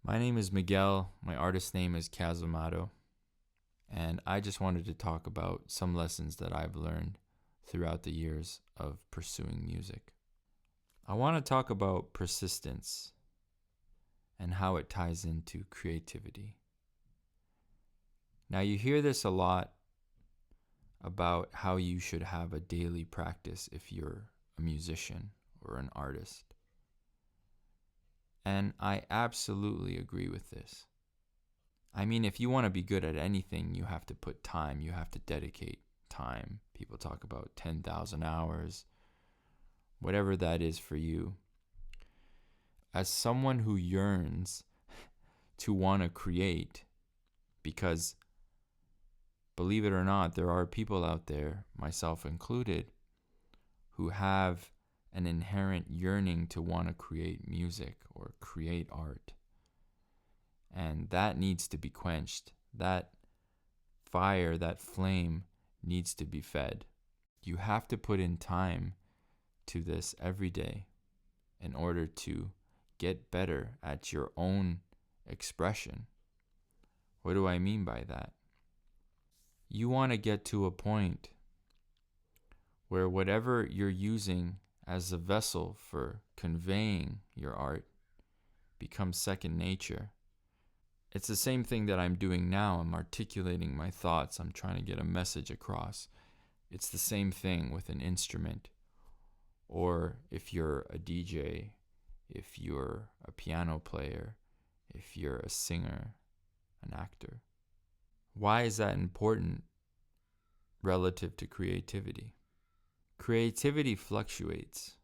My name is Miguel. My artist name is Kazumato. And I just wanted to talk about some lessons that I've learned throughout the years of pursuing music. I want to talk about persistence and how it ties into creativity. Now, you hear this a lot about how you should have a daily practice if you're a musician or an artist. And I absolutely agree with this. I mean, if you want to be good at anything, you have to put time, you have to dedicate time. People talk about 10,000 hours, whatever that is for you. As someone who yearns to want to create, because believe it or not, there are people out there, myself included, who have an inherent yearning to want to create music or create art. And that needs to be quenched. That fire, that flame needs to be fed. You have to put in time to this every day in order to get better at your own expression. What do I mean by that? You want to get to a point where whatever you're using as a vessel for conveying your art becomes second nature. It's the same thing that I'm doing now. I'm articulating my thoughts. I'm trying to get a message across. It's the same thing with an instrument. Or if you're a DJ, if you're a piano player, if you're a singer, an actor. Why is that important relative to creativity? Creativity fluctuates.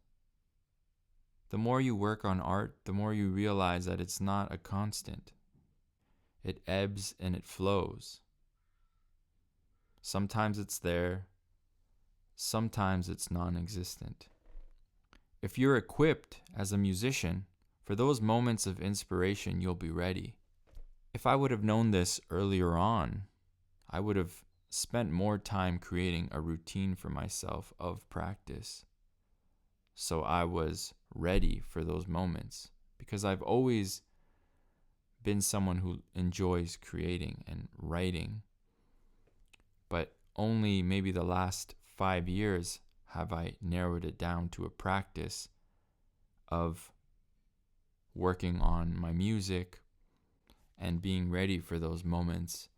The more you work on art, the more you realize that it's not a constant. It ebbs and it flows. Sometimes it's there, sometimes it's non-existent. If you're equipped as a musician, for those moments of inspiration, you'll be ready. If I would have known this earlier on, I would have spent more time creating a routine for myself of practice. So I was ready for those moments, because I've always been someone who enjoys creating and writing. But only maybe the last 5 years have I narrowed it down to a practice of working on my music and being ready for those moments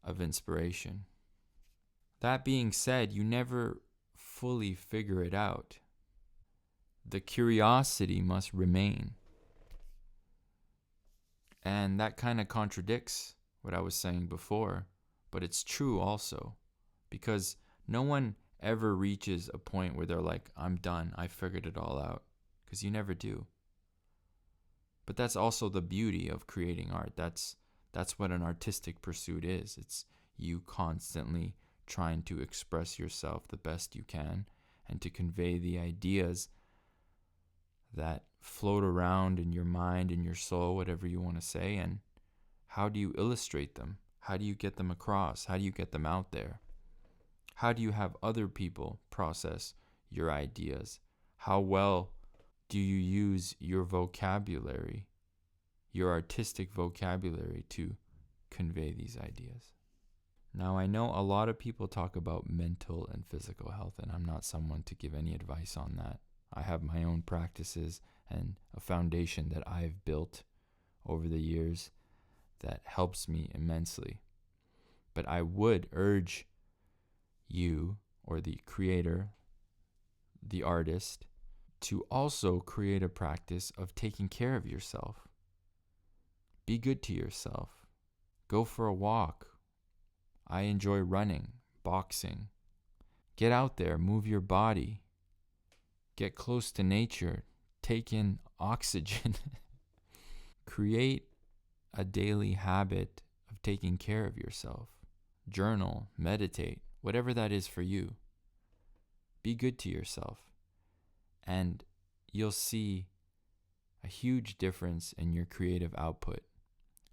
of inspiration. That being said, you never fully figure it out. The curiosity must remain. And that kind of contradicts what I was saying before, but it's true also, because no one ever reaches a point where they're like, I'm done, I figured it all out, because you never do. But that's also the beauty of creating art. That's what an artistic pursuit is. It's you constantly trying to express yourself the best you can and to convey the ideas that float around in your mind, in your soul, whatever you want to say. And how do you illustrate them? How do you get them across? How do you get them out there? How do you have other people process your ideas? How well do you use your vocabulary, your artistic vocabulary, to convey these ideas? Now, I know a lot of people talk about mental and physical health, and I'm not someone to give any advice on that. I have my own practices and a foundation that I've built over the years that helps me immensely. But I would urge you, or the creator, the artist, to also create a practice of taking care of yourself. Be good to yourself. Go for a walk. I enjoy running, boxing. Get out there, move your body. Get close to nature. Take in oxygen. Create a daily habit of taking care of yourself. Journal, meditate, whatever that is for you. Be good to yourself. And you'll see a huge difference in your creative output.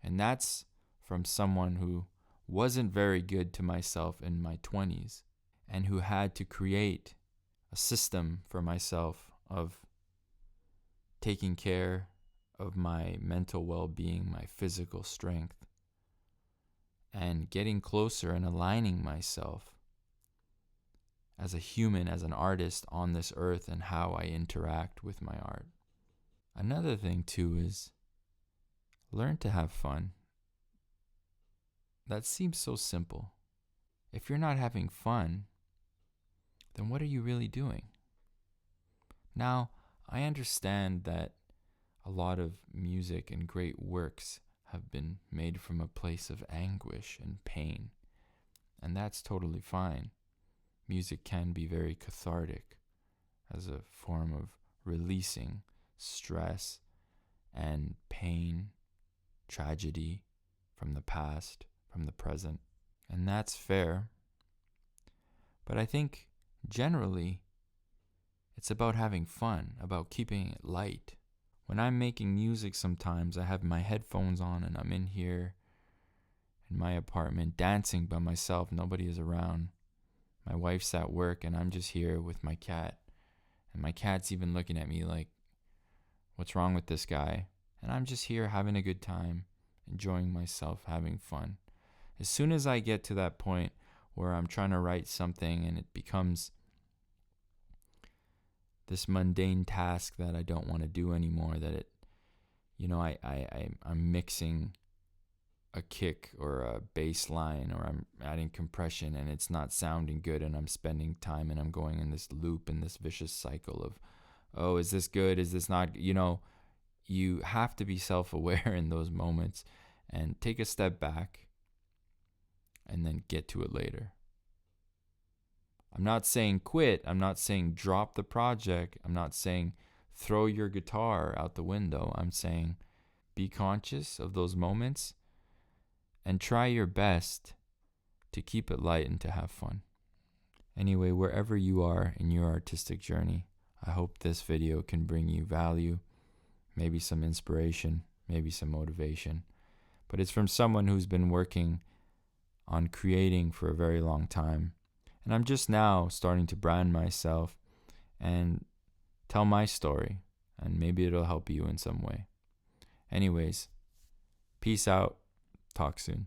And that's from someone who wasn't very good to myself in my 20s and who had to create a system for myself of taking care of my mental well-being, my physical strength, and getting closer and aligning myself as a human, as an artist on this earth, and how I interact with my art. Another thing too is learn to have fun. That seems so simple. If you're not having fun, then what are you really doing? Now, I understand that a lot of music and great works have been made from a place of anguish and pain, and that's totally fine. Music can be very cathartic as a form of releasing stress and pain, tragedy from the past, from the present, and that's fair. But I think generally it's about having fun, about keeping it light. When I'm making music sometimes, I have my headphones on and I'm in here in my apartment dancing by myself. Nobody is around. My wife's at work and I'm just here with my cat. And my cat's even looking at me like, what's wrong with this guy? And I'm just here having a good time, enjoying myself, having fun. As soon as I get to that point where I'm trying to write something and it becomes this mundane task that I don't want to do anymore, that it, I'm mixing a kick or a bass line, or I'm adding compression and it's not sounding good, and I'm spending time and I'm going in this loop, in this vicious cycle of, oh, is this good? Is this not? You have to be self-aware in those moments and take a step back and then get to it later. I'm not saying quit. I'm not saying drop the project. I'm not saying throw your guitar out the window. I'm saying be conscious of those moments and try your best to keep it light and to have fun. Anyway, wherever you are in your artistic journey, I hope this video can bring you value, maybe some inspiration, maybe some motivation. But it's from someone who's been working on creating for a very long time. And I'm just now starting to brand myself and tell my story, and maybe it'll help you in some way. Anyways, peace out. Talk soon.